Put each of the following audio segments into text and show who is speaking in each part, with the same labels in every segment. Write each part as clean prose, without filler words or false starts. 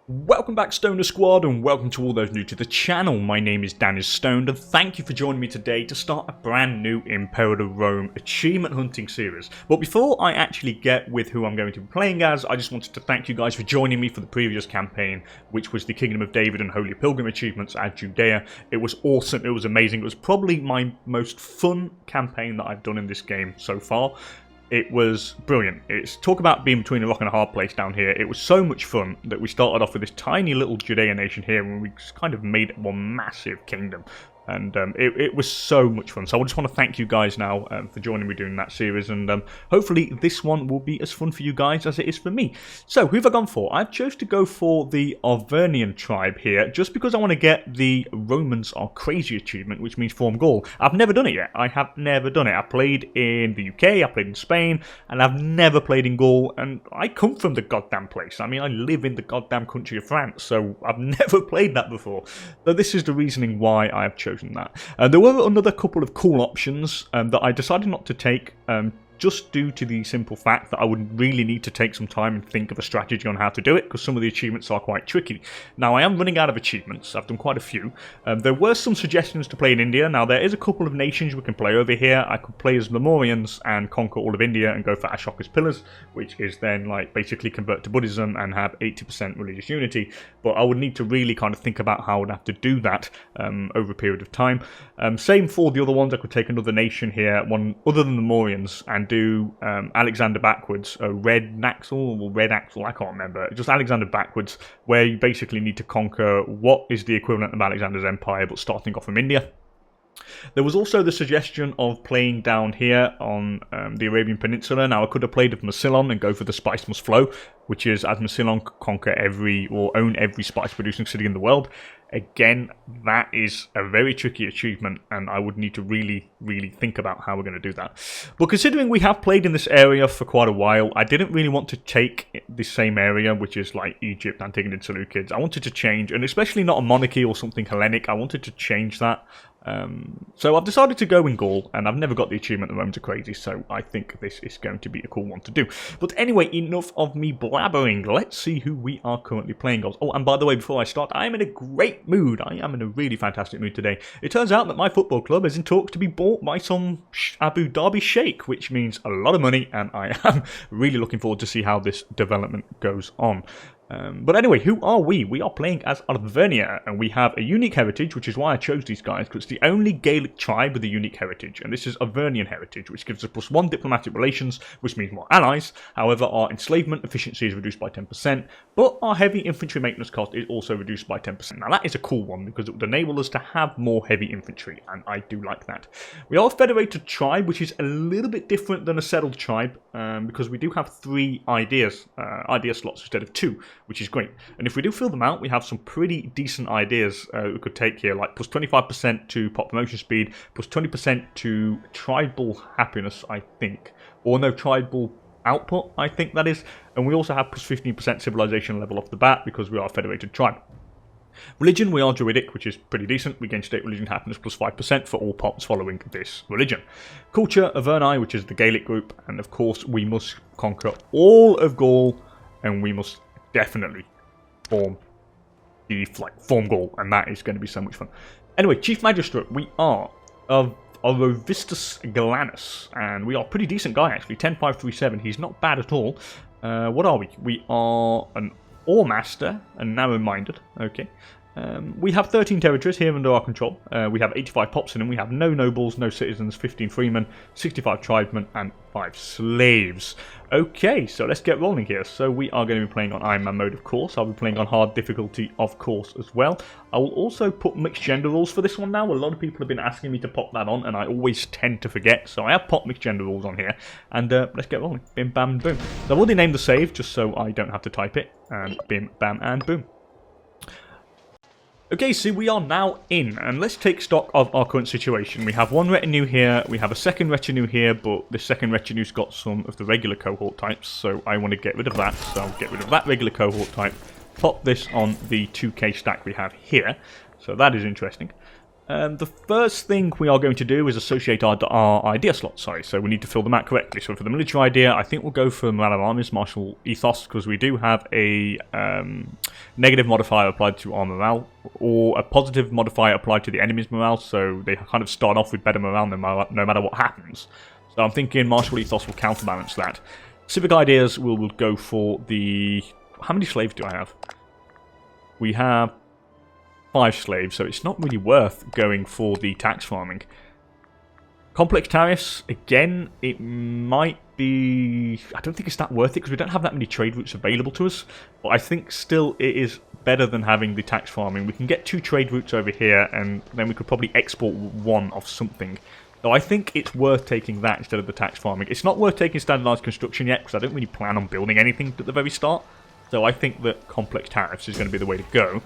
Speaker 1: Welcome back, Stoner Squad, and welcome to all those new to the channel. My name is DanIsStoned, and thank you for joining me today to start a brand new Imperator Rome achievement hunting series. But before I actually get with who I'm going to be playing as, I just wanted to thank you guys for joining me for the previous campaign, which was the Kingdom of David and Holy Pilgrim achievements at Judea. It was awesome, it was amazing, it was probably my most fun campaign that I've done in this game so far. It was brilliant. It's talk about being between a rock and a hard place down here. It was so much fun that we started off with this tiny little Judea nation here and we just kind of made it one massive kingdom. And it was so much fun. So I just want to thank you guys now for joining me doing that series. And hopefully this one will be as fun for you guys as it is for me. So who have I gone for? I've chose to go for the Arvernian Tribe here. Just because I want to get the Romans Are Crazy achievement, which means form Gaul. I've never done it yet. I have never done it. I played in the UK, I played in Spain, and I've never played in Gaul. And I come from the goddamn place. I mean, I live in the goddamn country of France. So I've never played that before. So this is the reasoning why I have chosen that. There were another couple of cool options that I decided not to take just due to the simple fact that I would really need to take some time and think of a strategy on how to do it, because some of the achievements are quite tricky. Now, I am running out of achievements. I've done quite a few. There were some suggestions to play in India. Now, there is a couple of nations we can play over here. I could play as Lemurians and conquer all of India and go for Ashoka's Pillars, which is then like basically convert to Buddhism and have 80% religious unity. But I would need to really kind of think about how I would have to do that over a period of time. Same for the other ones. I could take another nation here, one other than the Lemurians, and do Alexander backwards, Red Naxal or Red Axel, I can't remember, just Alexander backwards, where you basically need to conquer what is the equivalent of Alexander's empire, but starting off from India. There was also the suggestion of playing down here on the Arabian Peninsula. Now, I could have played with Massillon and go for the Spice Must Flow, which is as Massillon conquer every, or own every spice-producing city in the world. Again, that is a very tricky achievement, and I would need to really think about how we're going to do that. But considering we have played in this area for quite a while, I didn't really want to take the same area, which is like Egypt, Antigone and Seleucids. I wanted to change, and especially not a monarchy or something Hellenic. I wanted to change that. So I've decided to go in Gaul, and I've never got the achievement The Romans Are Crazy, so I think this is going to be a cool one to do. But anyway, enough of me blabbering. Let's see who we are currently playing as. Oh, and by the way, before I start, I am in a great mood. I am in a really fantastic mood today. It turns out that my football club is in talks to be bought by some Abu Dhabi sheikh, which means a lot of money, and I am really looking forward to see how this development goes on. But anyway, who are we? We are playing as Arvernia, and we have a unique heritage, which is why I chose these guys, because it's the only Gaelic tribe with a unique heritage, and this is a Vernian Heritage, which gives us +1 diplomatic relations, which means more allies. However, our enslavement efficiency is reduced by 10%, but our heavy infantry maintenance cost is also reduced by 10%. Now, that is a cool one, because it would enable us to have more heavy infantry, and I do like that. We are a federated tribe, which is a little bit different than a settled tribe, because we do have 3 idea slots instead of 2, which is great. And if we do fill them out, we have some pretty decent ideas we could take here, like +25% to pop promotion speed, +20% to tribal happiness, I think. Or no, tribal output, I think that is. And we also have +15% civilization level off the bat, because we are a federated tribe. Religion, we are Druidic, which is pretty decent. We gain state religion happiness +5% for all pops following this religion. Culture, Averni, which is the Gaelic group. And of course, we must conquer all of Gaul, and we must definitely form Gaul, and that is going to be so much fun. Anyway, Chief Magistrate, we are of Orovistus Galanus, and we are a pretty decent guy actually, 10,537, he's not bad at all. What are we? We are an Ore Master, and narrow-minded, okay. We have 13 territories here under our control. We have 85 pops in them. We have no nobles, no citizens, 15 freemen, 65 tribesmen, and 5 slaves. Okay, so let's get rolling here. So we are going to be playing on Iron Man mode, of course. I'll be playing on hard difficulty, of course, as well. I will also put mixed gender rules for this one now. A lot of people have been asking me to pop that on, and I always tend to forget. So I have popped mixed gender rules on here, and let's get rolling. Bim, bam, boom. So I've already named the save, just so I don't have to type it. And bim, bam, and boom. Okay, so we are now in, and let's take stock of our current situation. We have 1 retinue here, we have a 2nd retinue here, but the 2nd retinue's got some of the regular cohort types, so I want to get rid of that. So I'll get rid of that regular cohort type, pop this on the 2k stack we have here, so that is interesting. The first thing we are going to do is associate our idea slot, so we need to fill them out correctly. So for the military idea, I think we'll go for morale of armies, martial ethos, because we do have a negative modifier applied to our morale, or a positive modifier applied to the enemy's morale, so they kind of start off with better morale no matter what happens. So I'm thinking martial ethos will counterbalance that. Civic ideas, we'll go for the... How many slaves do I have? We have 5 slaves, so it's not really worth going for the tax farming. Complex tariffs, again, it might be... I don't think it's that worth it because we don't have that many trade routes available to us, but I think still it is better than having the tax farming. We can get 2 trade routes over here, and then we could probably export 1 of something. So I think it's worth taking that instead of the tax farming. It's not worth taking standardized construction yet because I don't really plan on building anything at the very start. So I think that complex tariffs is going to be the way to go.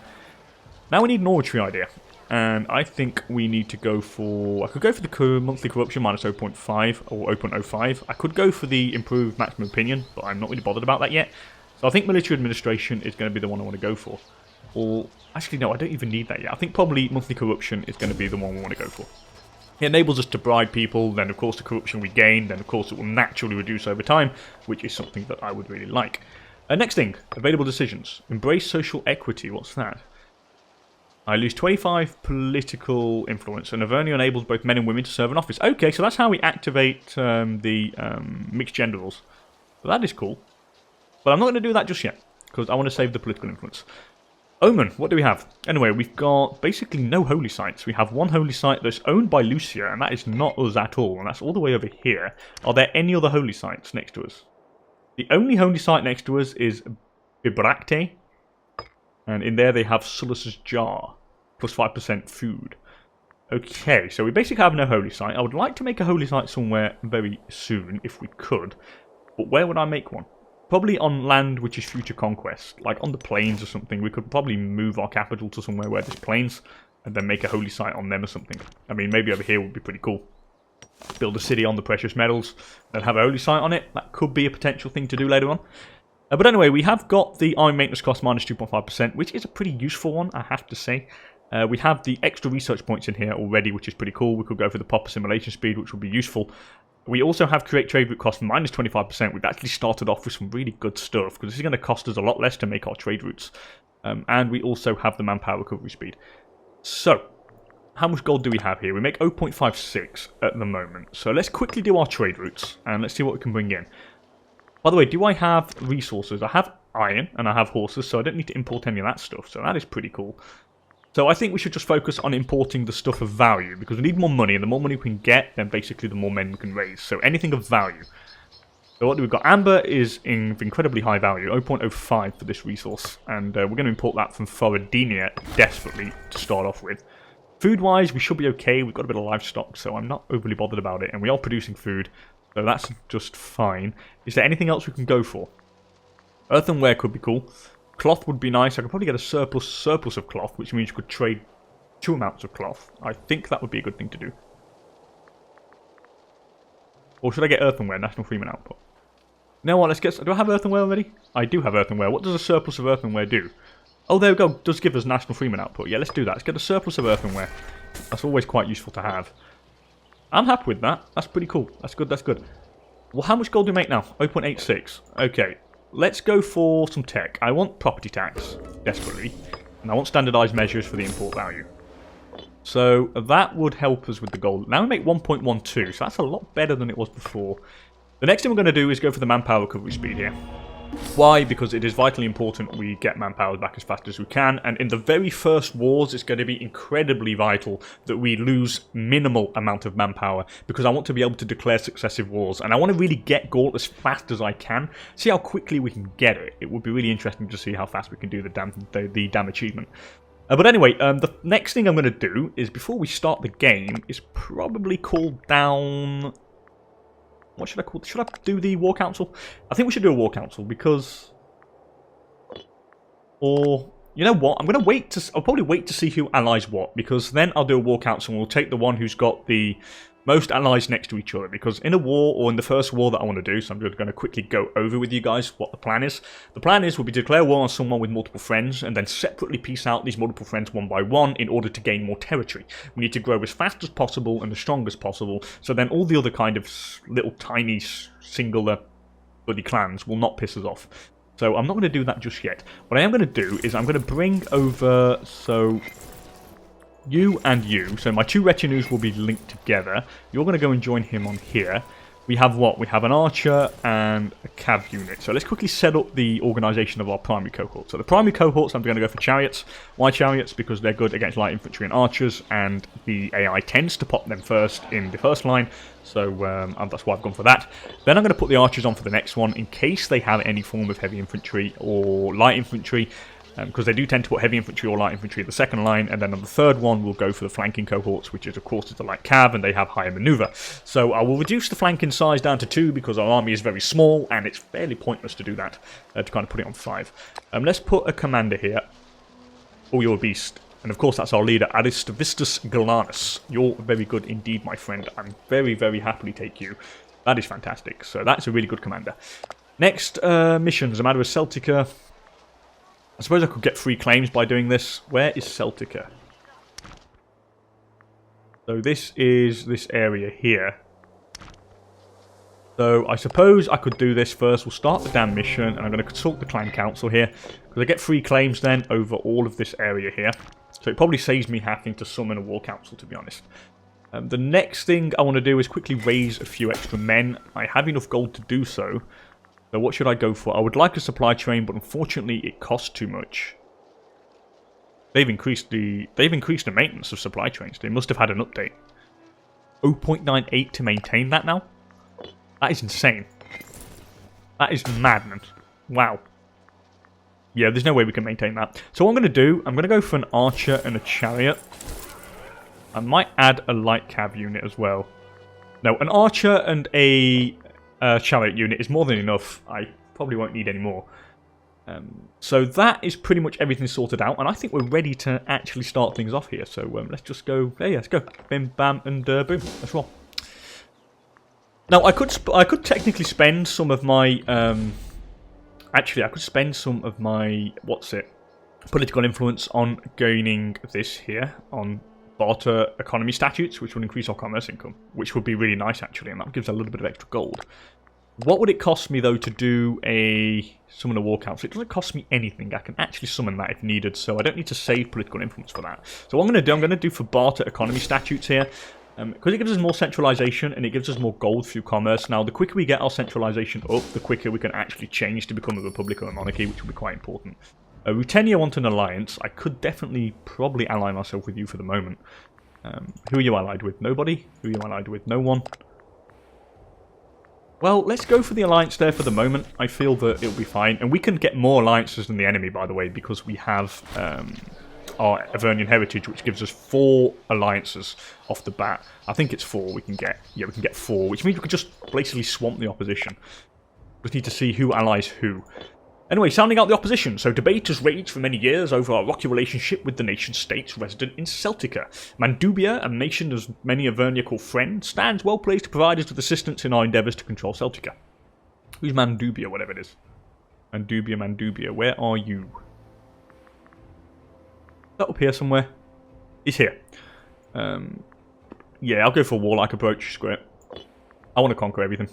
Speaker 1: Now we need an oratory idea, and I think we need to go for... I could go for the monthly corruption minus 0.5 or 0.05. I could go for the improved maximum opinion, but I'm not really bothered about that yet. So I think military administration is going to be the one I want to go for. Or, actually no, I don't even need that yet. I think probably monthly corruption is going to be the one we want to go for. It enables us to bribe people, then of course the corruption we gain, then of course it will naturally reduce over time, which is something that I would really like. Next thing, available decisions. Embrace social equity, what's that? I lose 25 political influence, and Arvernia enables both men and women to serve in office. Okay, so that's how we activate the mixed gender rules. So that is cool. But I'm not going to do that just yet, because I want to save the political influence. Omen, what do we have? Anyway, we've got basically no holy sites. We have 1 holy site that's owned by Lucia, and that is not us at all, and that's all the way over here. Are there any other holy sites next to us? The only holy site next to us is Bibracte, and in there they have Sullus' jar, plus 5% food. Okay, so we basically have no holy site. I would like to make a holy site somewhere very soon, if we could, but where would I make one? Probably on land which is future conquest, like on the plains or something. We could probably move our capital to somewhere where there's plains, and then make a holy site on them or something. I mean, maybe over here would be pretty cool. Build a city on the precious metals, then have a holy site on it. That could be a potential thing to do later on. But anyway, we have got the army maintenance cost minus 2.5%, which is a pretty useful one, I have to say. We have the extra research points in here already, which is pretty cool. We could go for the proper simulation speed, which would be useful. We also have create trade route cost minus 25%. We've actually started off with some really good stuff, because this is going to cost us a lot less to make our trade routes. And we also have the manpower recovery speed. So, how much gold do we have here? We make 0.56 at the moment. So let's quickly do our trade routes, and let's see what we can bring in. By the way, do I have resources? I have iron, and I have horses, so I don't need to import any of that stuff. So that is pretty cool. So I think we should just focus on importing the stuff of value, because we need more money, and the more money we can get, then basically the more men we can raise. So anything of value. So what do we got? Amber is in incredibly high value, 0.05 for this resource, and we're going to import that from Floridinia desperately to start off with. Food-wise, we should be okay. We've got a bit of livestock, so I'm not overly bothered about it, and we are producing food, so that's just fine. Is there anything else we can go for? Earthenware could be cool. Cloth would be nice. I could probably get a surplus of cloth, which means you could trade 2 amounts of cloth. I think that would be a good thing to do. Or should I get earthenware, national freeman output? You know what, let's get... Do I have earthenware already? I do have earthenware. What does a surplus of earthenware do? Oh, there we go. It does give us national freeman output. Yeah, let's do that. Let's get a surplus of earthenware. That's always quite useful to have. I'm happy with that. That's pretty cool. That's good, that's good. Well, how much gold do we make now? 0.86. Okay. Let's go for some tech. I want property tax, desperately. And I want standardized measures for the import value. So that would help us with the gold. Now we make 1.12, so that's a lot better than it was before. The next thing we're going to do is go for the manpower recovery speed here. Why? Because it is vitally important we get manpower back as fast as we can, and in the very first wars it's going to be incredibly vital that we lose minimal amount of manpower, because I want to be able to declare successive wars, and I want to really get Gaul as fast as I can, see how quickly we can get it. It would be really interesting to see how fast we can do the damn achievement. But anyway, the next thing I'm going to do is, before we start the game, is probably call down... What should I call it? Should I do the War Council? I think we should do a War Council, because... Or... You know what? I'm going to wait to... I'll probably wait to see who allies what, because then I'll do a War Council and we'll take the one who's got the most allies next to each other, because in a war, or in the first war that I want to do, so I'm just going to quickly go over with you guys what the plan is. The plan is we'll be declare war on someone with multiple friends, and then separately piece out these multiple friends one by one in order to gain more territory. We need to grow as fast as possible and as strong as possible, so then all the other kind of little tiny singular bloody clans will not piss us off. So I'm not going to do that just yet. What I am going to do is I'm going to bring over, so you and you. So my two retinues will be linked together. You're going to go and join him on here. We have what? We have an archer and a cav unit. So let's quickly set up the organisation of our primary cohort. So the primary cohorts, I'm going to go for chariots. Why chariots? Because they're good against light infantry and archers, and the AI tends to pop them first in the first line. So that's why I've gone for that. Then I'm going to put the archers on for the next one in case they have any form of heavy infantry or light infantry. Because they do tend to put heavy infantry or light infantry in the second line, and then on the third one we'll go for the flanking cohorts, which is of course the light cav, and they have higher maneuver. So I will reduce the flanking size down to 2 because our army is very small, and it's fairly pointless to do that, to kind of put it on 5. Let's put a commander here. Oh, you're a beast. And of course that's our leader, Aristovistus Galanus. You're very good indeed, my friend. I'm very, very happily take you. That is fantastic. So that's a really good commander. Next missions, a matter of Celtica. I suppose I could get free claims by doing this. Where is Celtica? So this is this area here. So I suppose I could do this first. We'll start the damn mission, and I'm going to consult the clan council here, because I get free claims then over all of this area here. So it probably saves me having to summon a war council, to be honest. The next thing I want to do is quickly raise a few extra men. I have enough gold to do so. So what should I go for? I would like a supply train, but unfortunately it costs too much. They've increased the maintenance of supply trains. They must have had an update. 0.98 to maintain that now? That is insane. That is madness. Wow. Yeah, there's no way we can maintain that. So what I'm going to do, I'm going to go for an archer and a chariot. I might add a light cav unit as well. No, an archer and a chariot unit is more than enough. I probably won't need any more. So that is pretty much everything sorted out, and I think we're ready to actually start things off here. So let's just go. Yeah, let's go. Bim, bam, and boom. Let's roll. Now I could technically spend some of my actually I could spend some of my political influence on gaining this here on barter economy statutes, which would increase our commerce income, which would be really nice actually, and that gives a little bit of extra gold. What would it cost me though to summon a war council? It doesn't cost me anything. I can actually summon that if needed, so I don't need to save political influence for that. So what I'm going to do for barter economy statutes here, because it gives us more centralization and it gives us more gold through commerce. Now the quicker we get our centralization up, the quicker we can actually change to become a republic or a monarchy, which will be quite important. Rutenia want an alliance. I could probably ally myself with you for the moment. Who are you allied with? Nobody? Who are you allied with? No one? Well, let's go for the alliance there for the moment. I feel that it'll be fine. And we can get more alliances than the enemy, by the way, because we have our Vernian Heritage, which gives us 4 alliances off the bat. I think it's 4 we can get. Yeah, we can get 4, which means we can just basically swamp the opposition. We just need to see who allies who. Anyway, sounding out the opposition. So debate has raged for many years over our rocky relationship with the nation-states resident in Celtica. Mandubia, a nation as many of Vernia call friend, stands well placed to provide us with assistance in our endeavours to control Celtica. Who's Mandubia, whatever it is? Mandubia, where are you? Is that up here somewhere? He's here. Yeah, I'll go for a warlike approach. Screw it. I want to conquer everything.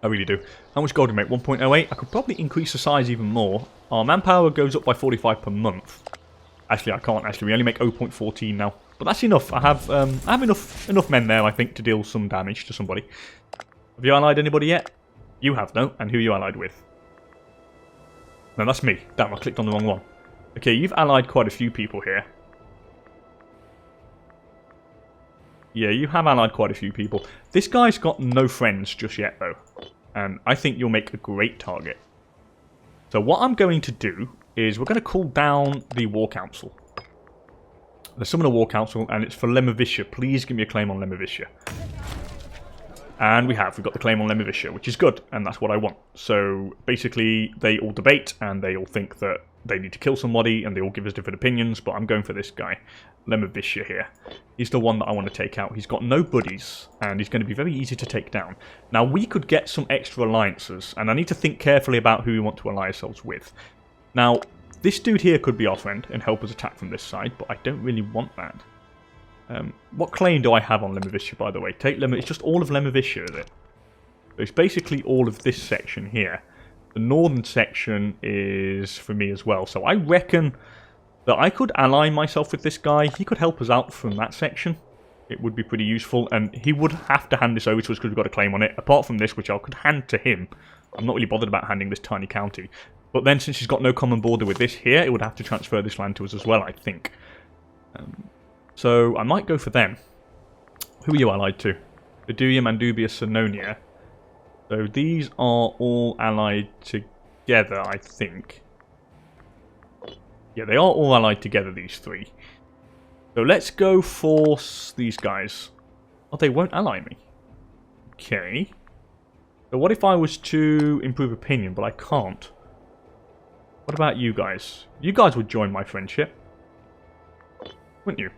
Speaker 1: I really do. How much gold do we make? 1.08? I could probably increase the size even more. Our manpower goes up by 45 per month. Actually, I can't actually. We only make 0.14 now. But that's enough. I have enough men there, I think, to deal some damage to somebody. Have you allied anybody yet? You have, no? And who are you allied with? No, that's me. Damn, I clicked on the wrong one. Okay, you've allied quite a few people here. Yeah, you have allied quite a few people. This guy's got no friends just yet, though. And I think you'll make a great target. So what I'm going to do is we're going to call down the War Council. There's summon a War Council, and it's for Lemovicia. Please give me a claim on Lemovicia. And we've got the claim on Lemovicia, which is good, and that's what I want. So basically, they all debate, and they all think that they need to kill somebody, and they all give us different opinions, but I'm going for this guy, Lemovicia here. He's the one that I want to take out. He's got no buddies, and he's going to be very easy to take down. Now, we could get some extra alliances, and I need to think carefully about who we want to ally ourselves with. Now, this dude here could be our friend and help us attack from this side, but I don't really want that. What claim do I have on Lemovicia, by the way? It's just all of Lemovicia, is it? So it's basically all of this section here. The northern section is for me as well. So I reckon that I could ally myself with this guy. He could help us out from that section. It would be pretty useful. And he would have to hand this over to us because we've got a claim on it. Apart from this, which I could hand to him. I'm not really bothered about handing this tiny county. But then since he's got no common border with this here, it would have to transfer this land to us as well, I think. So I might go for them. Who are you allied to? Beduia, Mandubia, Senonia. So these are all allied together, I think. Yeah, they are all allied together, these three. So let's go force these guys. Oh, they won't ally me. Okay. So what if I was to improve opinion, but I can't? What about you guys? You guys would join my friendship. Wouldn't you?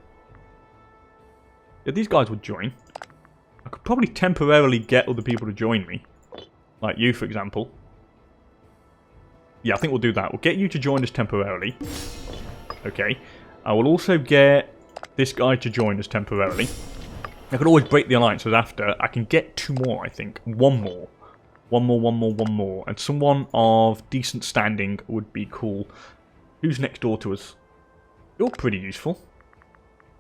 Speaker 1: Yeah, these guys would join. I could probably temporarily get other people to join me. Like you, for example. Yeah, I think we'll do that. We'll get you to join us temporarily. Okay. I will also get this guy to join us temporarily. I could always break the alliances after. I can get 2 more, I think. One more. One more. And someone of decent standing would be cool. Who's next door to us? You're pretty useful.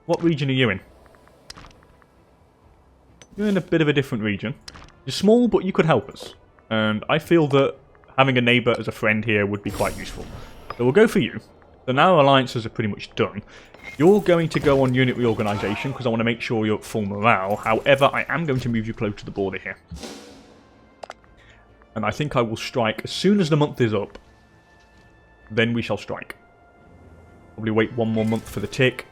Speaker 1: What region are you in? You're in a bit of a different region. You're small, but you could help us. And I feel that having a neighbour as a friend here would be quite useful. So we'll go for you. So now our alliances are pretty much done. You're going to go on unit reorganisation because I want to make sure you're at full morale. However, I am going to move you close to the border here. And I think I will strike as soon as the month is up. Then we shall strike. Probably wait 1 more month for the tick.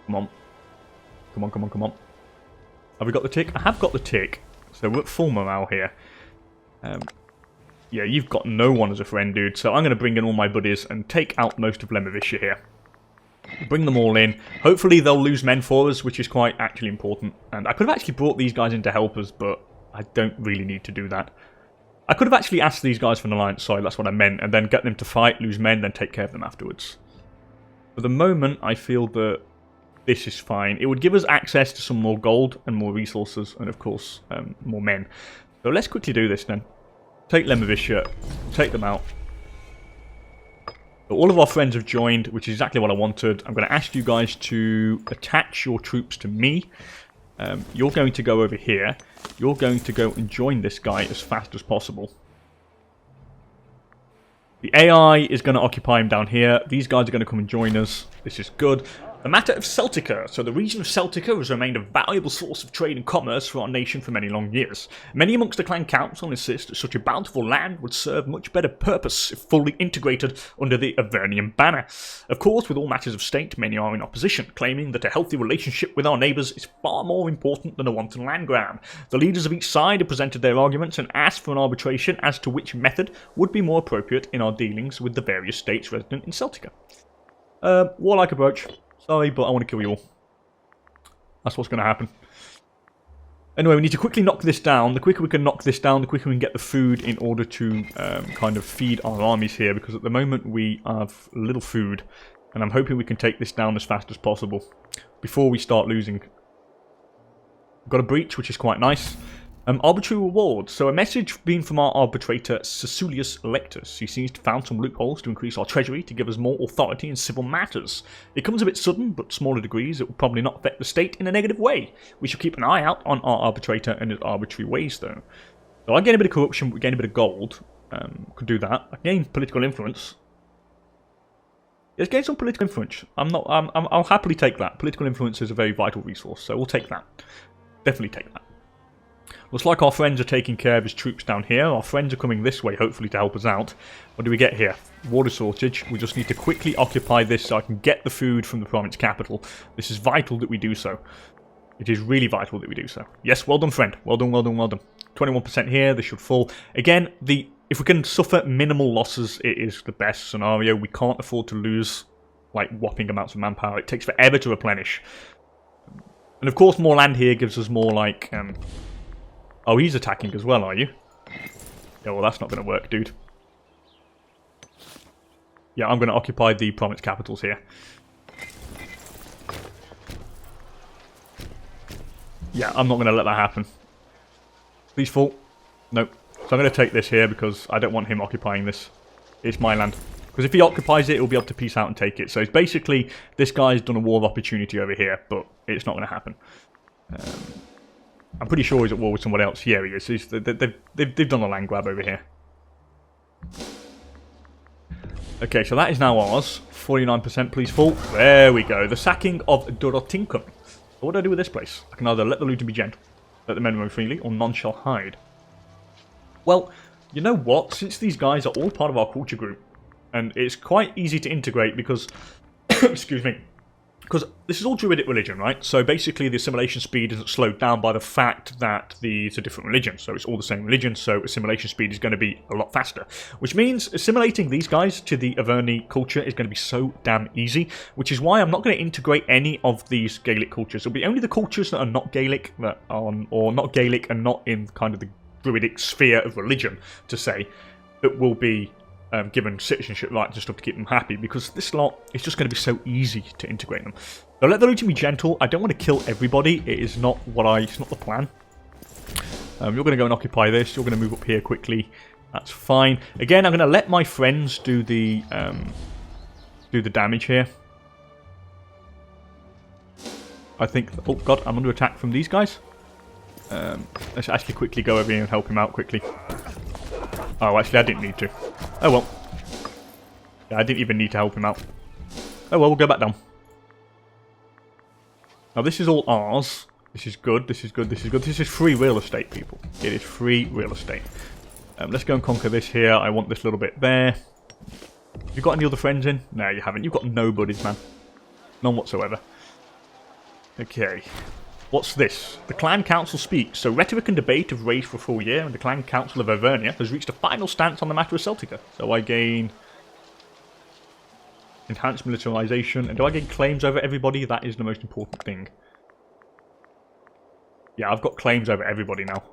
Speaker 1: Come on. Come on. Have we got the tick? I have got the tick. So we're at full morale here. Yeah, you've got no one as a friend, dude. So I'm going to bring in all my buddies and take out most of Lemovicia here. Bring them all in. Hopefully they'll lose men for us, which is quite actually important. And I could have actually brought these guys in to help us, but I don't really need to do that. I could have actually asked these guys for an alliance, sorry, that's what I meant, and then get them to fight, lose men, then take care of them afterwards. For the moment, I feel that this is fine. It would give us access to some more gold and more resources, and of course, more men. So let's quickly do this then. Take Lemovicia, take them out. So all of our friends have joined, which is exactly what I wanted. I'm going to ask you guys to attach your troops to me. You're going to go over here. You're going to go and join this guy as fast as possible. The AI is going to occupy him down here. These guys are going to come and join us. This is good. The matter of Celtica. So the region of Celtica has remained a valuable source of trade and commerce for our nation for many long years. Many amongst the clan council insist that such a bountiful land would serve much better purpose if fully integrated under the Arvernian banner. Of course, with all matters of state, many are in opposition, claiming that a healthy relationship with our neighbours is far more important than a wanton land grab. The leaders of each side have presented their arguments and asked for an arbitration as to which method would be more appropriate in our dealings with the various states resident in Celtica. Warlike approach. Sorry, but I want to kill you all. That's what's going to happen. Anyway, we need to quickly knock this down. The quicker we can knock this down, the quicker we can get the food in order to kind of feed our armies here. Because at the moment we have little food. And I'm hoping we can take this down as fast as possible. Before we start losing. We've got a breach, which is quite nice. Arbitrary rewards. So a message being from our arbitrator, Cecilius Lectus. He seems to have found some loopholes to increase our treasury to give us more authority in civil matters. It comes a bit sudden, but smaller degrees. It will probably not affect the state in a negative way. We shall keep an eye out on our arbitrator and his arbitrary ways, though. So I gain a bit of corruption, we gain a bit of gold. Could do that. I gain political influence. Let's gain some political influence. I'll happily take that. Political influence is a very vital resource, so we'll take that. Definitely take that. Looks like our friends are taking care of his troops down here. Our friends are coming this way, hopefully, to help us out. What do we get here? Water shortage. We just need to quickly occupy this so I can get the food from the province capital. This is vital that we do so. It is really vital that we do so. Yes, well done, friend. Well done. 21% here. This should fall. Again, the if we can suffer minimal losses, it is the best scenario. We can't afford to lose, like, whopping amounts of manpower. It takes forever to replenish. And of course, more land here gives us more, like, oh, he's attacking as well, are you? Yeah, well, that's not going to work, dude. Yeah, I'm going to occupy the province capitals here. Yeah, I'm not going to let that happen. Please fall. Nope. So I'm going to take this here because I don't want him occupying this. It's my land. Because if he occupies it, he'll be able to peace out and take it. So it's basically, this guy's done a war of opportunity over here, but it's not going to happen. I'm pretty sure he's at war with someone else. Yeah, he is. They've done a land grab over here. Okay, so that is now ours. 49%, please fall. There we go. The sacking of Dorotinkum. So what do I do with this place? I can either let the looter be gentle, let the men roam freely, or none shall hide. Well, you know what? Since these guys are all part of our culture group, and it's quite easy to integrate because, excuse me, because this is all Druidic religion, right? So basically the assimilation speed isn't slowed down by the fact that it's a different religion. So it's all the same religion, so assimilation speed is going to be a lot faster. Which means assimilating these guys to the Arvernian culture is going to be so damn easy, which is why I'm not going to integrate any of these Gaelic cultures. It'll be only the cultures that are not Gaelic, that are, or not Gaelic and not in kind of the Druidic sphere of religion, to say, that will be given citizenship rights and stuff to keep them happy, because this lot is just going to be so easy to integrate them. So let the looting be gentle. I don't want to kill everybody. It is not it's not the plan. You're going to go and occupy this. You're going to move up here quickly. That's fine. Again, I'm going to let my friends do the damage here. I think. Oh god, I'm under attack from these guys. Let's actually quickly go over here and help him out quickly. Oh, actually, I didn't need to. Oh, well. Yeah, I didn't even need to help him out. Oh, well, we'll go back down. Now, this is all ours. This is good, this is good, this is good. This is free real estate, people. It is free real estate. Let's go and conquer this here. I want this little bit there. You got any other friends in? No, you haven't. You've got no buddies, man. None whatsoever. Okay. What's this? The Clan Council speaks. So rhetoric and debate have raged for a full year, and the Clan Council of Arvernia has reached a final stance on the matter of Celtica. So I gain enhanced militarization. And do I gain claims over everybody? That is the most important thing. Yeah, I've got claims over everybody now.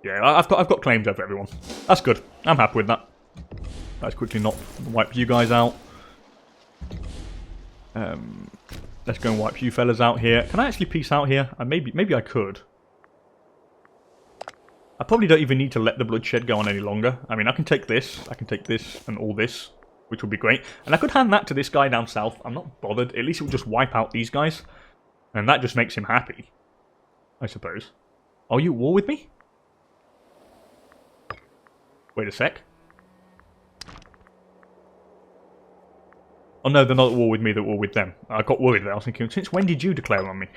Speaker 1: Yeah, I've got claims over everyone. That's good. I'm happy with that. Let's quickly not wipe you guys out. Let's go and wipe you fellas out here. Can I actually peace out here? Maybe I could. I probably don't even need to let the bloodshed go on any longer. I mean, I can take this, and all this, which would be great. And I could hand that to this guy down south. I'm not bothered. At least it will just wipe out these guys. And that just makes him happy, I suppose. Are you at war with me? Wait a sec. Oh no, they're not at war with me, they're at war with them. I got worried there. I was thinking, since when did you declare on me?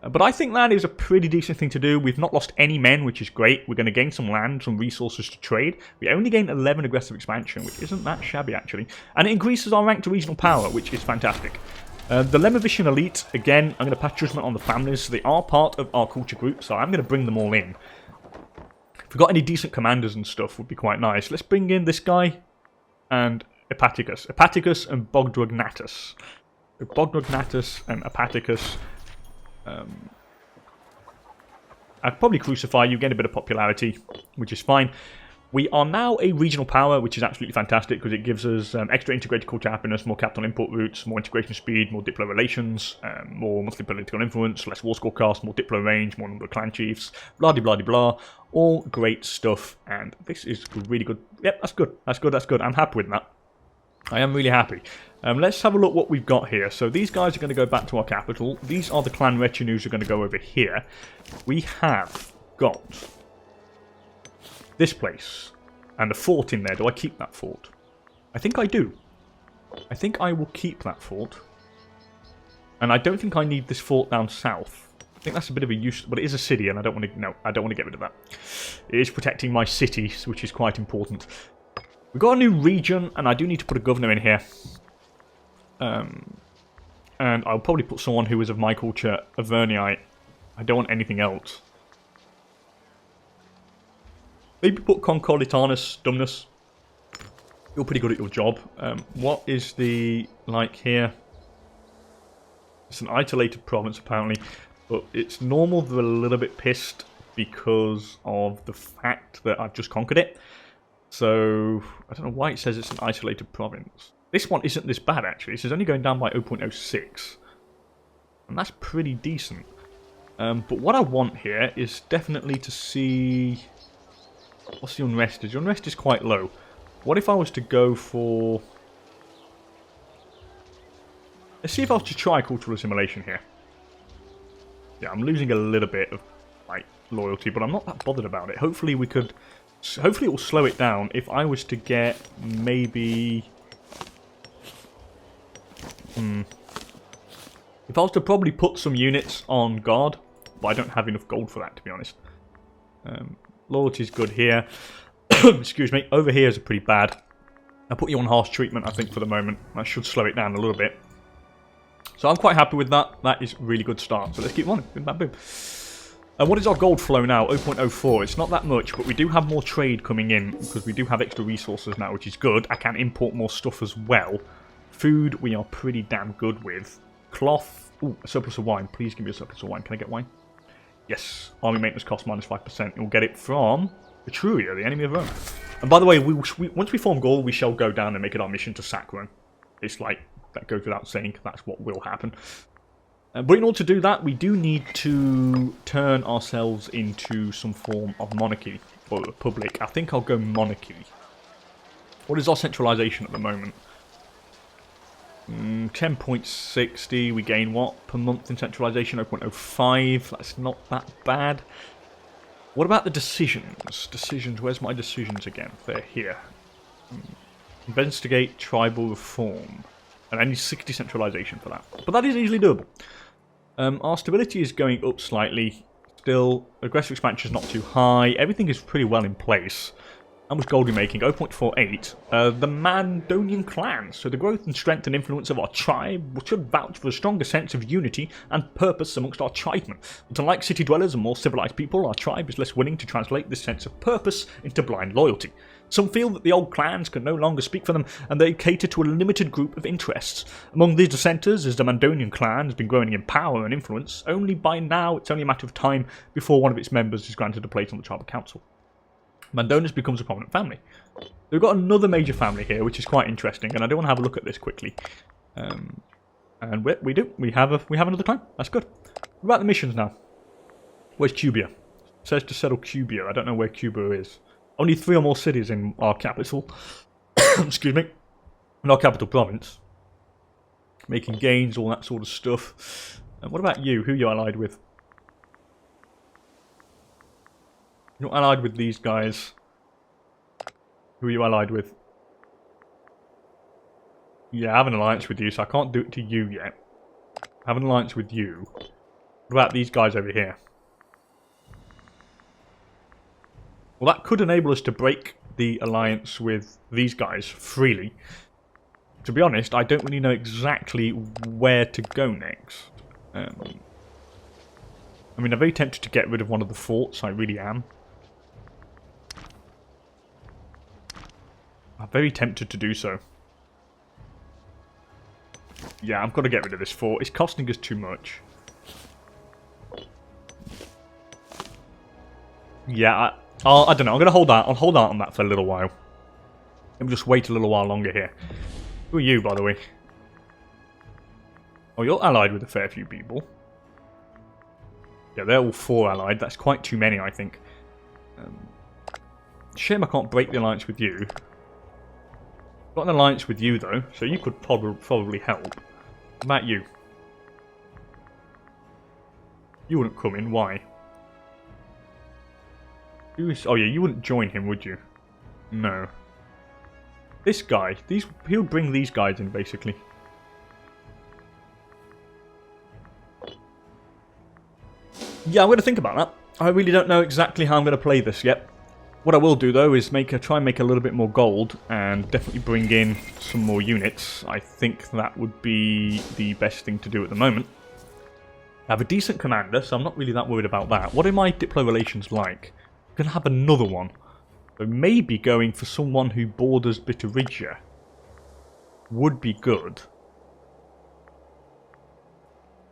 Speaker 1: But I think that is a pretty decent thing to do. We've not lost any men, which is great. We're going to gain some land, some resources to trade. We only gain 11 aggressive expansion, which isn't that shabby, actually. And it increases our rank to regional power, which is fantastic. The Lemavician elite, again, I'm going to pass judgment on the families. So they are part of our culture group, so I'm going to bring them all in. If we've got any decent commanders and stuff, would be quite nice. Let's bring in this guy and Epaticus. Epaticus and Bogdrognatus. So Bogdrognatus and Epaticus. I'd probably crucify you, get a bit of popularity, which is fine. We are now a regional power, which is absolutely fantastic because it gives us extra integrated culture happiness, more capital import routes, more integration speed, more diplo relations, more monthly political influence, less war score cast, more diplo range, more number of clan chiefs, blah de blah de blah. All great stuff, and this is really good. Yep, that's good. That's good. That's good. I'm happy with that. I am really happy. Let's have a look what we've got here. So these guys are going to go back to our capital. These are the clan retinues who are going to go over here. We have got this place and the fort in there. Do I keep that fort? I think I do. I think I will keep that fort. And I don't think I need this fort down south. I think that's a bit of a use, but it is a city and I don't want to, no, I don't want to get rid of that. It is protecting my cities, which is quite important. We've got a new region, and I do need to put a governor in here. And I'll probably put someone who is of my culture, Arverniite. I don't want anything else. Maybe put Concorditanus, Dumbness. You're pretty good at your job. What is the like here? It's an isolated province apparently, but it's normal they're a little bit pissed because of the fact that I've just conquered it. So I don't know why it says it's an isolated province. This one isn't this bad actually. This is only going down by 0.06. And that's pretty decent. But what I want here is definitely to see... What's the Unrest? The Unrest is quite low. What if I was to go for... Let's see if I was to try cultural assimilation here. Yeah, I'm losing a little bit of like loyalty, but I'm not that bothered about it. Hopefully we could... Hopefully it will slow it down if I was to get maybe... If I was to probably put some units on guard, but I don't have enough gold for that, to be honest. Loyalty's good here. Excuse me. Over here is pretty bad. I'll put you on harsh treatment, I think, for the moment. That should slow it down a little bit. So I'm quite happy with that. That is a really good start. So let's keep on. Boom, bam, boom. What is our gold flow now? 0.04. It's not that much, but we do have more trade coming in because we do have extra resources now, which is good. I can import more stuff as well. Food we are pretty damn good with. Cloth. Ooh, a surplus of wine. Please give me a surplus of wine. Can I get wine? Yes. Army maintenance cost minus 5%. We'll get it from Etruria, the enemy of Rome. And by the way, once we form Gaul, we shall go down and make it our mission to sack Rome. It's like, that goes without saying, that's what will happen. But in order to do that, we do need to turn ourselves into some form of monarchy, or republic. I think I'll go monarchy. What is our centralization at the moment? 10.60, we gain what per month in centralization? 0.05, that's not that bad. What about the decisions? Decisions, where's my decisions again? They're here. Investigate tribal reform. And I need 60 centralization for that. But that is easily doable. Our stability is going up slightly. Still, aggressive expansion is not too high. Everything is pretty well in place. How much gold are we making? 0.48. The Mandonian Clans. So the growth and strength and influence of our tribe should vouch for a stronger sense of unity and purpose amongst our tribemen. But unlike city dwellers and more civilized people, our tribe is less willing to translate this sense of purpose into blind loyalty. Some feel that the old clans can no longer speak for them, and they cater to a limited group of interests. Among these dissenters, as the Mandonian clan has been growing in power and influence, only by now it's only a matter of time before one of its members is granted a place on the tribal council. Mandonus becomes a prominent family. We've got another major family here, which is quite interesting, and I do want to have a look at this quickly. And we do. We have another clan. That's good. What about the missions now? Where's Cubia? It says to settle Cubia. I don't know where Cuba is. Only 3 or more cities in our capital. Excuse me. In our capital province. Making gains, all that sort of stuff. And what about you? Who are you allied with? You're not allied with these guys. Who are you allied with? Yeah, I have an alliance with you, so I can't do it to you yet. I have an alliance with you. What about these guys over here? Well, that could enable us to break the alliance with these guys freely. To be honest, I don't really know exactly where to go next. I mean, I'm very tempted to get rid of one of the forts, I really am. I'm very tempted to do so. Yeah, I've got to get rid of this fort. It's costing us too much. Yeah, I don't know. I'm going to hold out. I'll hold out on that for a little while. Let me just wait a little while longer here. Who are you, by the way? Oh, you're allied with a fair few people. Yeah, they're all 4 allied. That's quite too many, I think. Shame I can't break the alliance with you. Got an alliance with you, though, so you could probably help. What about you? You wouldn't come in. Why? Oh, yeah, you wouldn't join him, would you? No. This guy. He'll bring these guys in, basically. Yeah, I'm going to think about that. I really don't know exactly how I'm going to play this yet. What I will do, though, is try and make a little bit more gold and definitely bring in some more units. I think that would be the best thing to do at the moment. I have a decent commander, so I'm not really that worried about that. What are my Diplo relations like? I'm going to have another one. So maybe going for someone who borders Bitterridge would be good.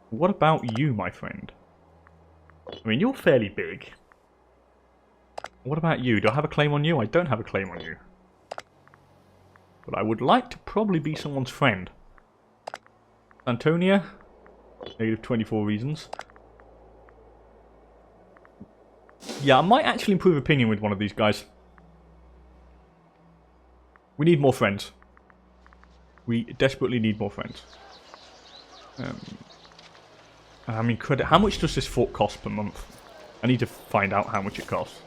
Speaker 1: What about you, my friend? I mean, you're fairly big. What about you? Do I have a claim on you? I don't have a claim on you. But I would like to probably be someone's friend. Antonia? Negative 24 reasons. Yeah, I might actually improve opinion with one of these guys. We need more friends. We desperately need more friends. I mean, credit. How much does this fort cost per month? I need to find out how much it costs.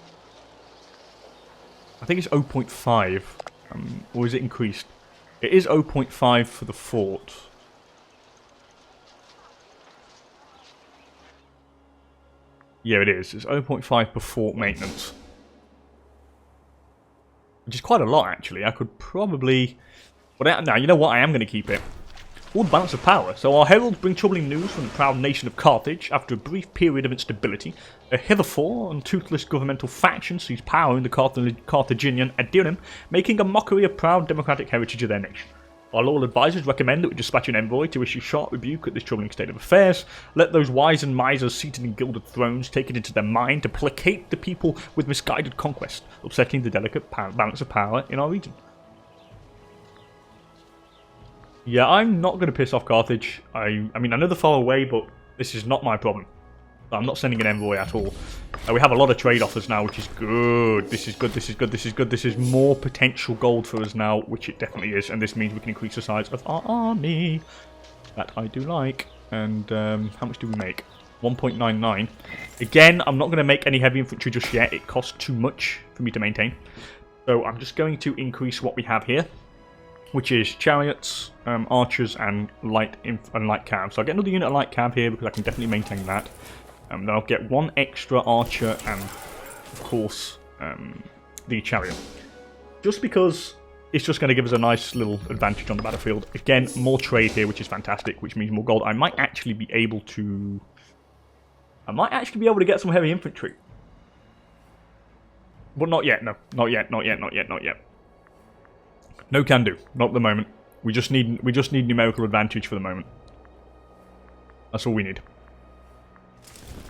Speaker 1: I think it's 0.5. Or is it increased? It is 0.5 for the fort. Yeah, it is. It's 0.5 per fort maintenance. Which is quite a lot, actually. I could probably... But now, you know what? I am going to keep it. All the balance of power. So our heralds bring troubling news from the proud nation of Carthage. After a brief period of instability, a hitherto and toothless governmental faction seized power in the Carthaginian Adyrum, making a mockery of proud democratic heritage of their nation. Our loyal advisors recommend that we dispatch an envoy to issue sharp rebuke at this troubling state of affairs. Let those wise and misers seated in gilded thrones take it into their mind to placate the people with misguided conquest, upsetting the delicate balance of power in our region. Yeah, I'm not going to piss off Carthage. I mean, I know they're far away, but this is not my problem. I'm not sending an envoy at all. We have a lot of trade offers now, which is good. This is good, this is good, this is good. This is more potential gold for us now, which it definitely is. And this means we can increase the size of our army. That I do like. And how much do we make? 1.99. Again, I'm not going to make any heavy infantry just yet. It costs too much for me to maintain. So I'm just going to increase what we have here, which is chariots, archers, and light cav. So I'll get another unit of light cav here because I can definitely maintain that. Then I'll get one extra archer and, of course, the chariot. Just because it's just going to give us a nice little advantage on the battlefield. Again, more trade here, which is fantastic, which means more gold. I might actually be able to... get some heavy infantry. But not yet, no. Not yet. No can do. Not at the moment. We just need numerical advantage for the moment. That's all we need.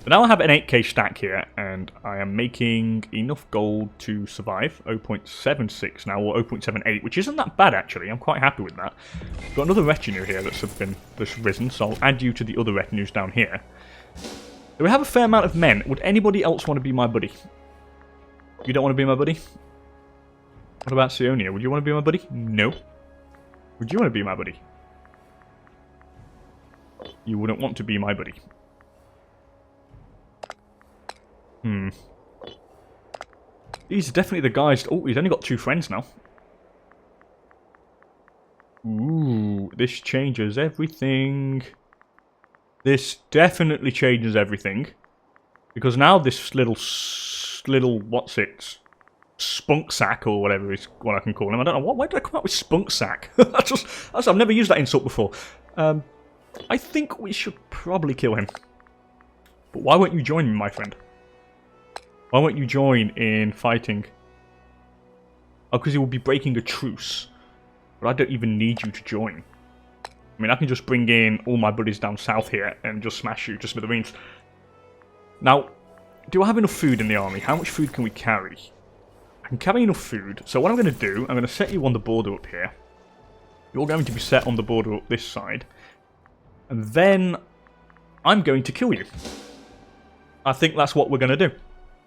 Speaker 1: But now I have an 8k stack here, and I am making enough gold to survive. 0.76 now, or 0.78, which isn't that bad actually. I'm quite happy with that. Got another retinue here that's risen, so I'll add you to the other retinues down here. So we have a fair amount of men. Would anybody else want to be my buddy? You don't want to be my buddy? What about Sionia? Would you want to be my buddy? No. Would you want to be my buddy? You wouldn't want to be my buddy. These are definitely the guys... Oh, he's only got 2 friends now. Ooh, this changes everything. This definitely changes everything. Because now this little what's it? Spunk sack or whatever is what I can call him. I don't know why did I come up with spunk sack? I've never used that insult before. I think we should probably kill him. But why won't you join me, my friend? Why won't you join in fighting? Oh, because he will be breaking a truce. But I don't even need you to join. I mean, I can just bring in all my buddies down south here and just smash you to smithereens. Now, do I have enough food in the army? How much food can we carry? I can carry enough food. So what I'm going to do, I'm going to set you on the border up here. You're going to be set on the border up this side. And then I'm going to kill you. I think that's what we're going to do.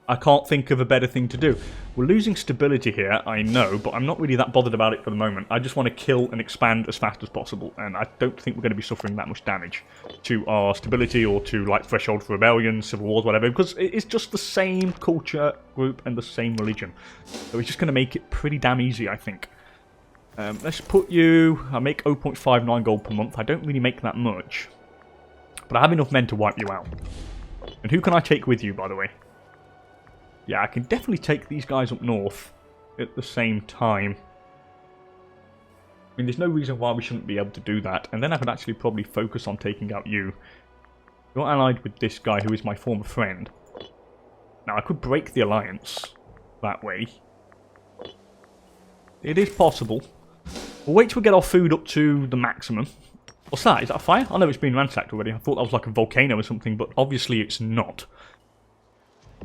Speaker 1: I can't think of a better thing to do. We're losing stability here, I know, but I'm not really that bothered about it for the moment. I just want to kill and expand as fast as possible, and I don't think we're going to be suffering that much damage to our stability or to, like, threshold for rebellion, civil wars, whatever, because it's just the same culture group and the same religion. So it's just going to make it pretty damn easy, I think. Let's put you... I make 0.59 gold per month. I don't really make that much. But I have enough men to wipe you out. And who can I take with you, by the way? Yeah, I can definitely take these guys up north at the same time. I mean, there's no reason why we shouldn't be able to do that. And then I could actually probably focus on taking out you. You're allied with this guy who is my former friend. Now, I could break the alliance that way. It is possible. We'll wait till we get our food up to the maximum. What's that? Is that a fire? I know it's been ransacked already. I thought that was like a volcano or something, but obviously it's not.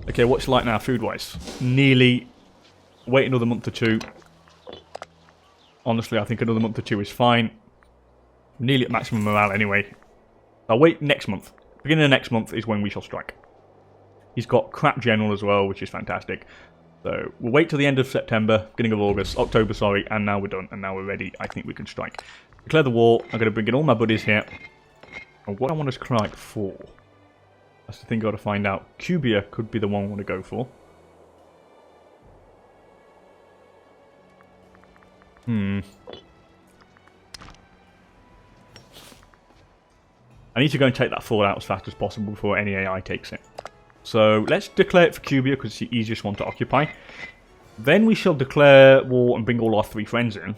Speaker 1: Okay, what's it like now, food-wise? Nearly... Wait another month or two. Honestly, I think another month or two is fine. Nearly at maximum morale anyway. I'll wait next month. Beginning of next month is when we shall strike. He's got crap general as well, which is fantastic. So, we'll wait till the end of September, beginning of August, October, sorry, and now we're done, and now we're ready. I think we can strike. Declare the war. I'm going to bring in all my buddies here. And what I want to strike for... That's the thing I've got to find out. Cubia could be the one I want to go for. I need to go and take that fort out as fast as possible before any AI takes it. So let's declare it for Cubia because it's the easiest one to occupy. Then we shall declare war and bring all our 3 friends in.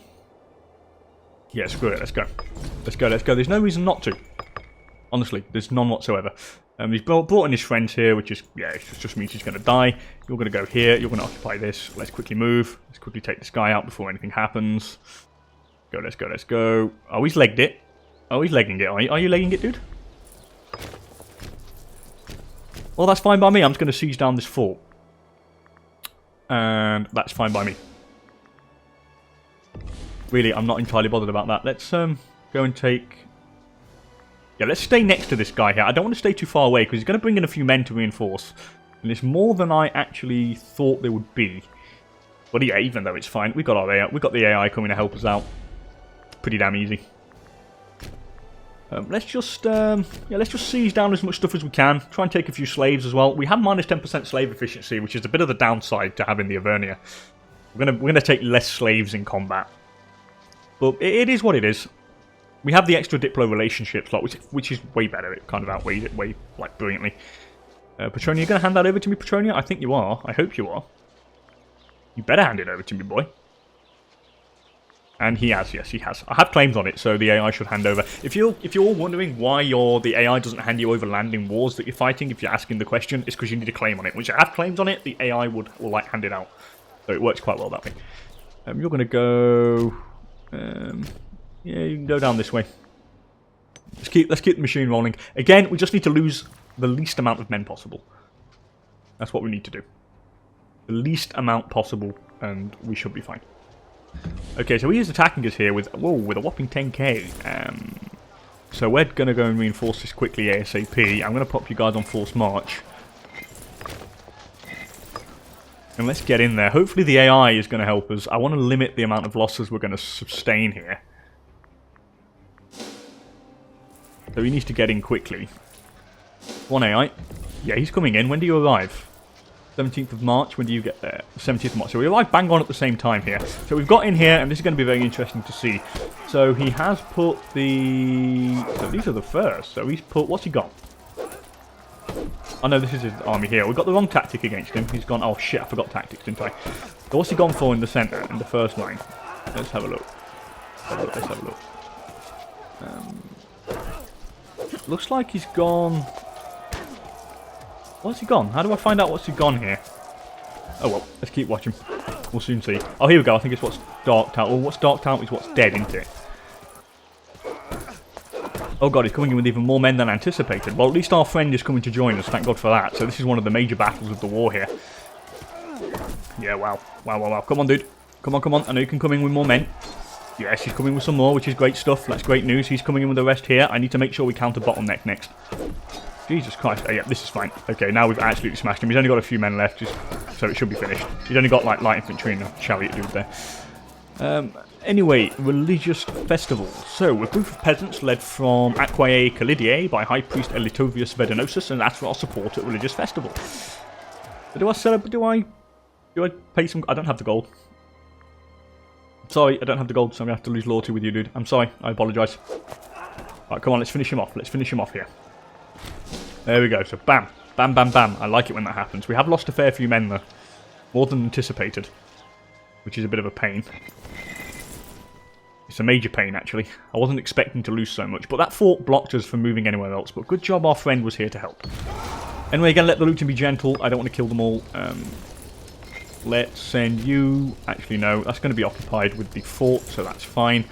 Speaker 1: Yeah, screw it, let's go. Let's go, let's go. There's no reason not to. Honestly, there's none whatsoever. He's brought in his friends here, which is, yeah, it just means he's going to die. You're going to go here, you're going to occupy this. Let's quickly move. Let's quickly take this guy out before anything happens. Go, let's go, let's go. Oh, he's legged it. Oh, he's legging it. Are you legging it, dude? Well, that's fine by me. I'm just going to siege down this fort. And that's fine by me. Really, I'm not entirely bothered about that. Let's go and take... Yeah, let's stay next to this guy here. I don't want to stay too far away because he's going to bring in a few men to reinforce. And it's more than I actually thought there would be. But yeah, even though it's fine, we got our AI. We got the AI coming to help us out. Pretty damn easy. Let's just seize down as much stuff as we can. Try and take a few slaves as well. We have minus 10% slave efficiency, which is a bit of the downside to having the Arvernia. We're gonna take less slaves in combat, but it is what it is. We have the extra Diplo relationship slot, which is way better. It kind of outweighs it way like brilliantly. Petronia, you gonna hand that over to me, Petronia? I think you are. I hope you are. You better hand it over to me, boy. And he has, yes, he has. I have claims on it, so the AI should hand over. If you're wondering why the AI doesn't hand you over landing wars that you're fighting, if you're asking the question, it's because you need a claim on it. Once you have claims on it, the AI will like hand it out. So it works quite well that way. You're gonna go. Yeah, you can go down this way. Let's keep the machine rolling. Again, we just need to lose the least amount of men possible. That's what we need to do. The least amount possible, and we should be fine. Okay, so he is attacking us here with a whopping 10k. So we're going to go and reinforce this quickly ASAP. I'm going to pop you guys on force march. And let's get in there. Hopefully the AI is going to help us. I want to limit the amount of losses we're going to sustain here. So he needs to get in quickly. One AI. Yeah, he's coming in. When do you arrive? 17th of March. When do you get there? 17th of March. So we arrive bang on at the same time here. So we've got in here, and this is going to be very interesting to see. So he has put the... So these are the first. So he's put... What's he got? Oh no, this is his army here. We've got the wrong tactic against him. He's gone... Oh shit, I forgot tactics, didn't I? So what's he gone for in the centre, in the first line? Let's have a look. Let's have a look. Looks like he's gone... What's he gone? How do I find out what's he gone here? Oh well, let's keep watching. We'll soon see. Oh, here we go. I think it's what's darked out. Well, what's darked out is what's dead, isn't it? Oh god, he's coming in with even more men than anticipated. Well, at least our friend is coming to join us. Thank God for that. So this is one of the major battles of the war here. Yeah, wow. Wow, wow, wow. Come on, dude. Come on, come on. I know you can come in with more men. Yes, he's coming with some more, which is great stuff. That's great news. He's coming in with the rest here. I need to make sure we counter bottleneck next. Jesus Christ. Oh, yeah, this is fine. Okay, now we've absolutely smashed him. He's only got a few men left, so it should be finished. He's only got, like, light infantry and a chariot dude there. Anyway, religious festival. So, a group of peasants led from Aquae Calidiae by High Priest Elitovius Vedenosus and asked for our support at religious festival. So do I celebrate? Do I pay some... I don't have the gold. Sorry, I don't have the gold, so I'm going to have to lose loyalty with you, dude. I'm sorry. I apologise. Alright, come on, let's finish him off. Let's finish him off here. There we go. So, bam. Bam, bam, bam. I like it when that happens. We have lost a fair few men, though. More than anticipated. Which is a bit of a pain. It's a major pain, actually. I wasn't expecting to lose so much. But that fort blocked us from moving anywhere else. But good job our friend was here to help. Anyway, again, let the looting be gentle. I don't want to kill them all. let's send you... Actually, no, that's going to be occupied with the fort, so that's fine.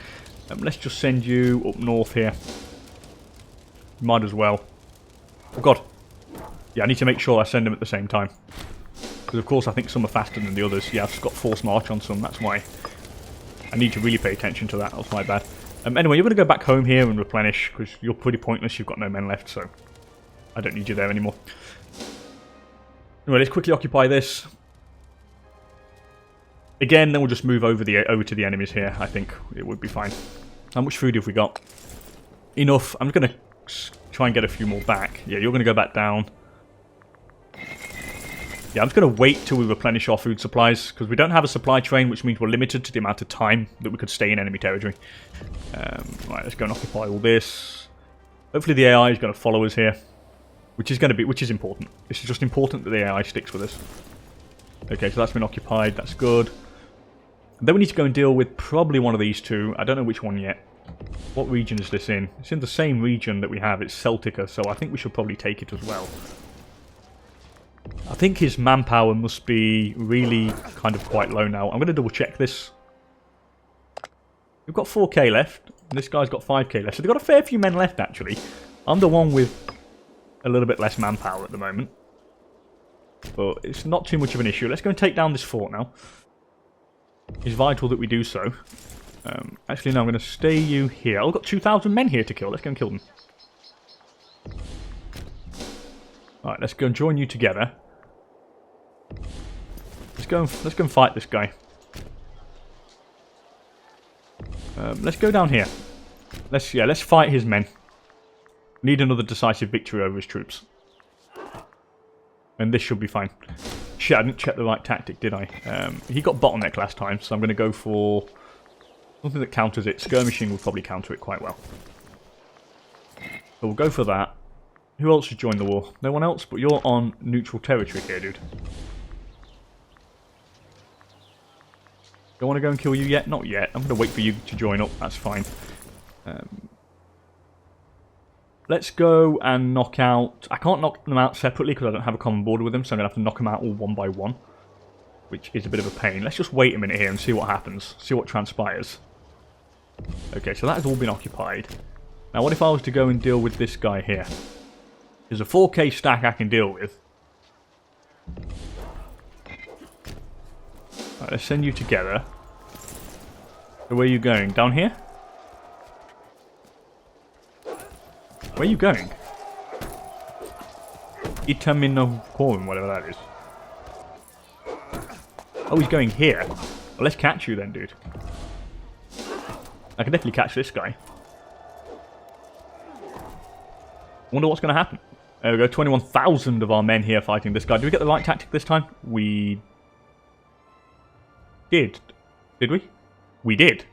Speaker 1: Let's just send you up north here. Might as well. Oh, God. Yeah, I need to make sure I send them at the same time. Because, of course, I think some are faster than the others. Yeah, I've just got forced march on some, that's why. I need to really pay attention to that, that's my bad. Anyway, you're going to go back home here and replenish, because you're pretty pointless, you've got no men left, so I don't need you there anymore. Anyway, let's quickly occupy this. Again, then we'll just move over to the enemies here, I think. It would be fine. How much food have we got? Enough. I'm going to try and get a few more back. Yeah, you're going to go back down. Yeah, I'm just going to wait till we replenish our food supplies, because we don't have a supply train, which means we're limited to the amount of time that we could stay in enemy territory. Right, let's go and occupy all this. Hopefully the AI is going to follow us here, which is important. It's just important that the AI sticks with us. Okay, so that's been occupied. That's good. And then we need to go and deal with probably one of these two. I don't know which one yet. What region is this in? It's in the same region that we have. It's Celtica, so I think we should probably take it as well. I think his manpower must be really kind of quite low now. I'm going to double check this. We've got 4k left. And this guy's got 5k left. So they've got a fair few men left, actually. I'm the one with a little bit less manpower at the moment. But it's not too much of an issue. Let's go and take down this fort now. It's vital that we do so. Actually, no, I'm going to stay you here. I've got 2,000 men here to kill. Let's go and kill them. Alright, let's go and join you together. Let's go and fight this guy. Let's go down here. Let's fight his men. Need another decisive victory over his troops. And this should be fine. Shit, I didn't check the right tactic, did I? He got bottleneck last time, so I'm going to go for something that counters it. Skirmishing will probably counter it quite well. So we'll go for that. Who else should join the war? No one else, but you're on neutral territory here, dude. Don't want to go and kill you yet? Not yet. I'm going to wait for you to join up. That's fine. Let's go and knock out... I can't knock them out separately because I don't have a common border with them, so I'm going to have to knock them out all one by one. Which is a bit of a pain. Let's just wait a minute here and see what happens. See what transpires. Okay, so that has all been occupied. Now, what if I was to go and deal with this guy here? There's a 4k stack I can deal with. Right, let's send you together. So where are you going? Down here? Where are you going? Itaminacorum, whatever that is. Oh, he's going here. Well, let's catch you then, dude. I can definitely catch this guy. Wonder what's going to happen. There we go, 21,000 of our men here fighting this guy. Did we get the right tactic this time? We did. Did we? We did.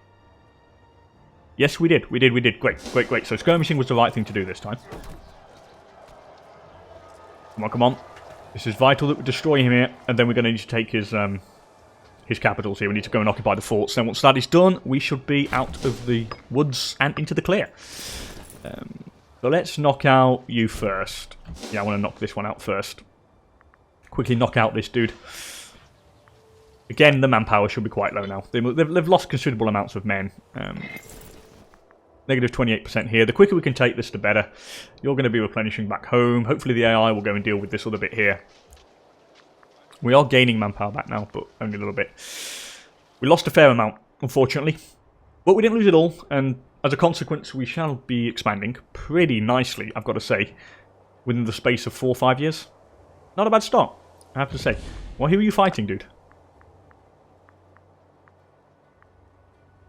Speaker 1: Yes, we did. We did. Great. So skirmishing was the right thing to do this time. Come on. This is vital that we destroy him here, and then we're going to need to take his capitals here. We need to go and occupy the forts. Then once that is done, we should be out of the woods and into the clear. So let's knock out you first. Yeah, I want to knock this one out first. Quickly knock out this dude. Again, the manpower should be quite low now. They've lost considerable amounts of men. Negative 28% here. The quicker we can take this, the better. You're going to be replenishing back home. Hopefully the AI will go and deal with this other bit here. We are gaining manpower back now, but only a little bit. We lost a fair amount, unfortunately. But we didn't lose it all, and as a consequence, we shall be expanding pretty nicely, I've got to say, within the space of 4 or 5 years. Not a bad start, I have to say. Well, who are you fighting, dude?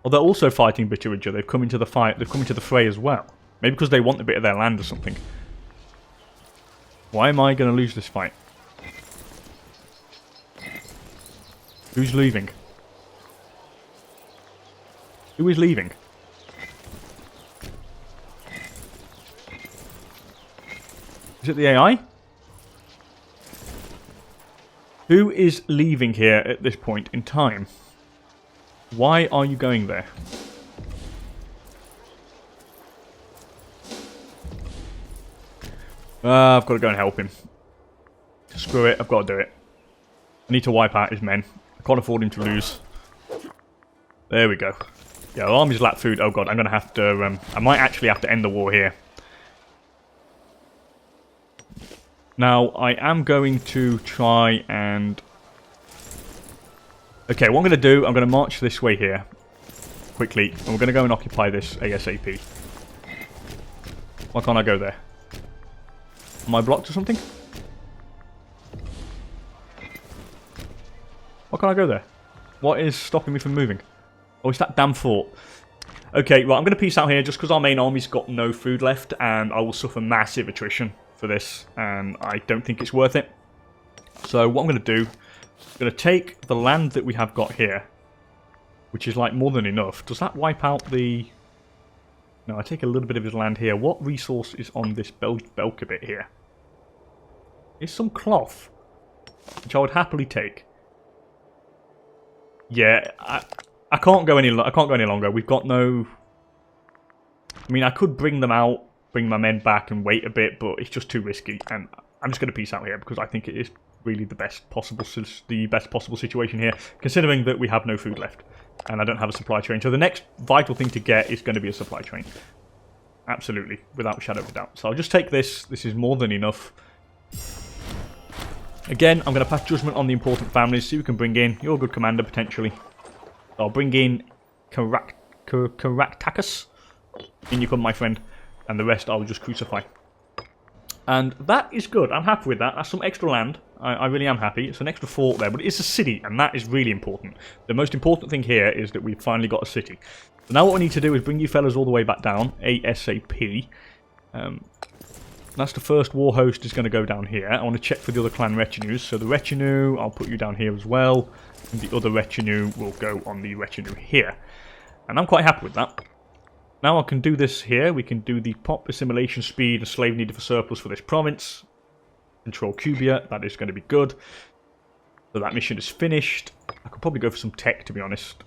Speaker 1: Well, they're also fighting Bitterridger. They've come into the fight. They've come into the fray as well. Maybe because they want a bit of their land or something. Why am I going to lose this fight? Who's leaving? Who is leaving? Is it the AI? Who is leaving here at this point in time? Why are you going there? I've got to go and help him. Screw it, I've got to do it. I need to wipe out his men. I can't afford him to lose. There we go. Yeah, our army's lack food. Oh god, I'm going to have to... I might actually have to end the war here. Now, I am going to try and... Okay, what I'm going to do, I'm going to march this way here. Quickly. And we're going to go and occupy this ASAP. Why can't I go there? Am I blocked or something? Why can't I go there? What is stopping me from moving? Oh, it's that damn fort. Okay, right, I'm going to peace out here just because our main army's got no food left and I will suffer massive attrition for this and I don't think it's worth it. So what I'm going to do, I'm going to take the land that we have got here, which is like more than enough. Does that wipe out the... No, I take a little bit of his land here. What resource is on this Belka bit here? It's some cloth, which I would happily take. Yeah, I can't go any longer. We've got no... I mean, I could bring them out, bring my men back and wait a bit, but it's just too risky. And I'm just going to peace out here because I think it is really the best possible situation here, considering that we have no food left and I don't have a supply chain. So the next vital thing to get is going to be a supply chain. Absolutely, without a shadow of a doubt. So I'll just take this. This is more than enough. Again, I'm going to pass judgment on the important families, see who we can bring in. You're a good commander, potentially. I'll bring in Caractacus. In you come, my friend. And the rest I'll just crucify. And that is good. I'm happy with that. That's some extra land. I really am happy. It's an extra fort there, but it's a city, and that is really important. The most important thing here is that we've finally got a city. So now what we need to do is bring you fellas all the way back down, ASAP. That's the first war host is going to go down here. I want to check for the other clan retinues. So the retinue, I'll put you down here as well. And the other retinue will go on the retinue here. And I'm quite happy with that. Now I can do this here. We can do the pop assimilation speed and slave needed for surplus for this province. Control Cubia. That is going to be good. So that mission is finished. I could probably go for some tech, to be honest.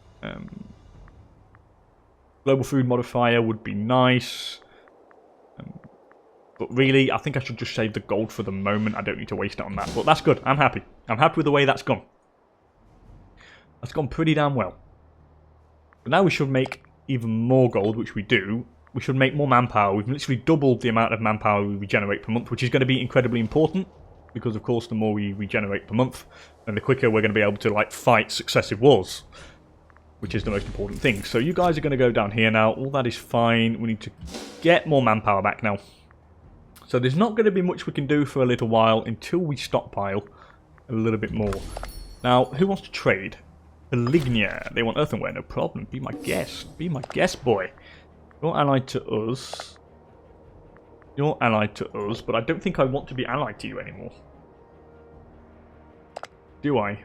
Speaker 1: Global food modifier would be nice. But really, I think I should just save the gold for the moment. I don't need to waste it on that. But that's good. I'm happy. I'm happy with the way that's gone. That's gone pretty damn well. But now we should make even more gold, which we do. We should make more manpower. We've literally doubled the amount of manpower we regenerate per month, which is going to be incredibly important. Because, of course, the more we regenerate per month, then the quicker we're going to be able to, like, fight successive wars. Which is the most important thing. So you guys are going to go down here now. All that is fine. We need to get more manpower back now. So there's not going to be much we can do for a little while until we stockpile a little bit more. Now, who wants to trade? Pelignia. They want earthenware, no problem. Be my guest. Be my guest, boy. You're allied to us. You're allied to us, but I don't think I want to be allied to you anymore. Do I?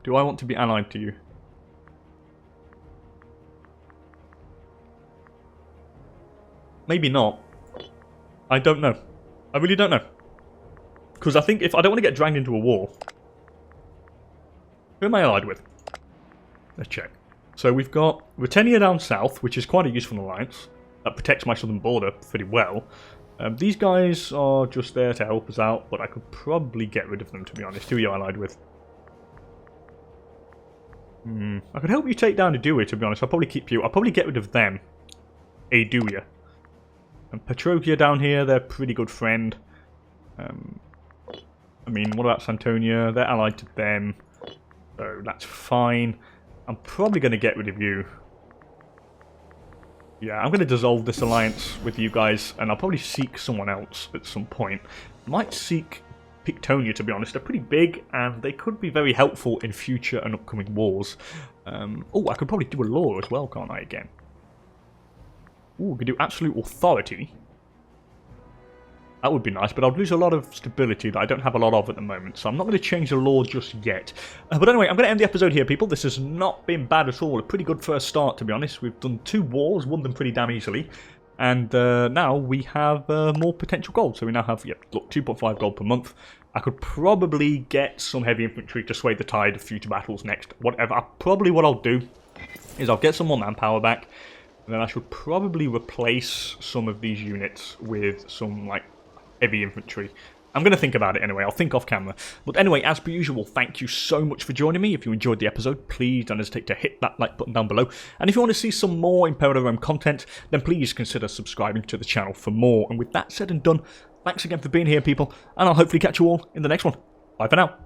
Speaker 1: Do I want to be allied to you? Maybe not. I don't know. I really don't know. Because I think if I don't want to get dragged into a war. Who am I allied with? Let's check. So we've got Vernian down south, which is quite a useful alliance. That protects my southern border pretty well. These guys are just there to help us out, but I could probably get rid of them, to be honest. Who are you allied with? I could help you take down Aduia, to be honest. I'll probably keep you. I'll probably get rid of them. Aduia. And Petrokia down here, they're a pretty good friend. I mean, what about Santonia? They're allied to them. So that's fine. I'm probably going to get rid of you. Yeah, I'm going to dissolve this alliance with you guys, and I'll probably seek someone else at some point. Might seek Pictonia, to be honest. They're pretty big, and they could be very helpful in future and upcoming wars. Oh, I could probably do a law as well, can't I, again? Ooh, we could do absolute authority. That would be nice, but I'd lose a lot of stability that I don't have a lot of at the moment, so I'm not going to change the law just yet. But anyway, I'm going to end the episode here, people. This has not been bad at all. A pretty good first start, to be honest. We've done 2 wars, won them pretty damn easily, and now we have more potential gold. So we now have, yeah, look, 2.5 gold per month. I could probably get some heavy infantry to sway the tide of future battles next. Whatever. Probably what I'll do is I'll get some more manpower back, and then I should probably replace some of these units with some, like, heavy infantry. I'm going to think about it anyway. I'll think off camera. But anyway, as per usual, thank you so much for joining me. If you enjoyed the episode, please don't hesitate to hit that like button down below. And if you want to see some more Imperator Rome content, then please consider subscribing to the channel for more. And with that said and done, thanks again for being here, people. And I'll hopefully catch you all in the next one. Bye for now.